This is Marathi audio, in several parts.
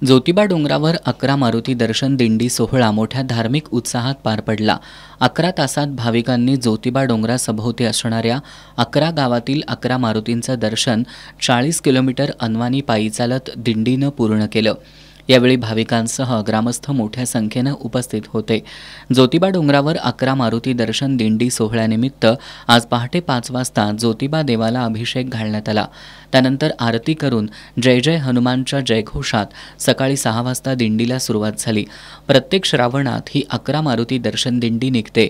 ज्योतिबा डोंगरावर 11 मारुती दर्शन दिंडी सोहळा मोठ्या धार्मिक उत्साहात पार पडला। 11 तासात भाविकांनी ज्योतिबा डोंगरासभोवती असणाऱ्या 11 गावातील 11 मारुतींचं दर्शन 40 किलोमीटर अनवाणी पायी चालत दिंडीनं पूर्ण केलं। यावेळी भाविकांसह ग्रामस्थ मोठ्या संख्येनं उपस्थित होते। ज्योतिबा डोंगरावर 11 मारुती दर्शन दिंडी सोहळ्यानिमित्त आज पहाटे 5 वाजता ज्योतिबा देवाला अभिषेक घालण्यात आला। त्यानंतर आरती करून जय जय हनुमानच्या जयघोषात सकाळी 6 वाजता दिंडीला सुरुवात झाली। प्रत्येक श्रावणात ही 11 मारुती दर्शन दिंडी निघते।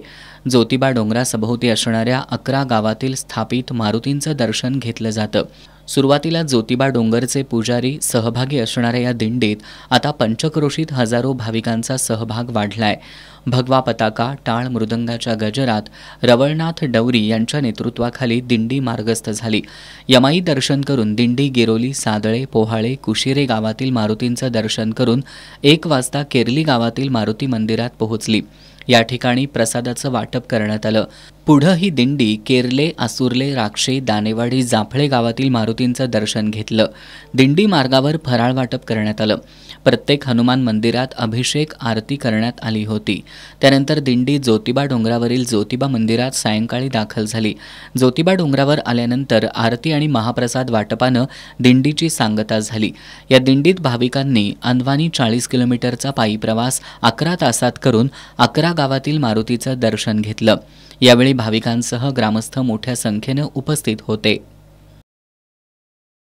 ज्योतिबा डोंगरासभोवती असणाऱ्या 11 गावातील स्थापित मारुतींचं दर्शन घेतलं जातं। सुरुवातीला ज्योतिबा डोंगरचे पुजारी सहभागी असणाऱ्या या दिंडीत आता पंचक्रोशीत हजारो भाविकांचा सहभाग वाढलाय। भगवा पताका, टाळ मृदंगाच्या गजरात रवळनाथ डवरी यांच्या नेतृत्वाखाली दिंडी मार्गस्थ झाली। यमाई दर्शन करून दिंडी गिरोली, सादळे, पोहाळे, कुशिरे गावातील मारुतींचं दर्शन करून 1 वाजता केरली गावातील मारुती मंदिरात पोहोचली। या ठिकाणी प्रसादाचं वाटप करण्यात आलं। पुढं ही दिंडी केरले, आसुर्ले, राक्षे, दानेवाडी, जाफळे गावातील मारुतींचं दर्शन घेतलं। दिंडी मार्गावर फराळ वाटप करण्यात आलं। प्रत्येक हनुमान मंदिरात अभिषेक आरती करण्यात आली होती। त्यानंतर दिंडी ज्योतिबा डोंगरावरील ज्योतिबा मंदिरात सायंकाळी दाखल झाली। ज्योतिबा डोंगरावर आल्यानंतर आरती आणि महाप्रसाद वाटपानं दिंडीची सांगता झाली। या दिंडीत भाविकांनी अनवाणी 40 किलोमीटरचा पायी प्रवास 11 तासात करून 11 गावातील मारुतीचं दर्शन घेतलं। यावेळी भाविकांसह ग्रामस्थ मोठ्या संख्येनं उपस्थित होते।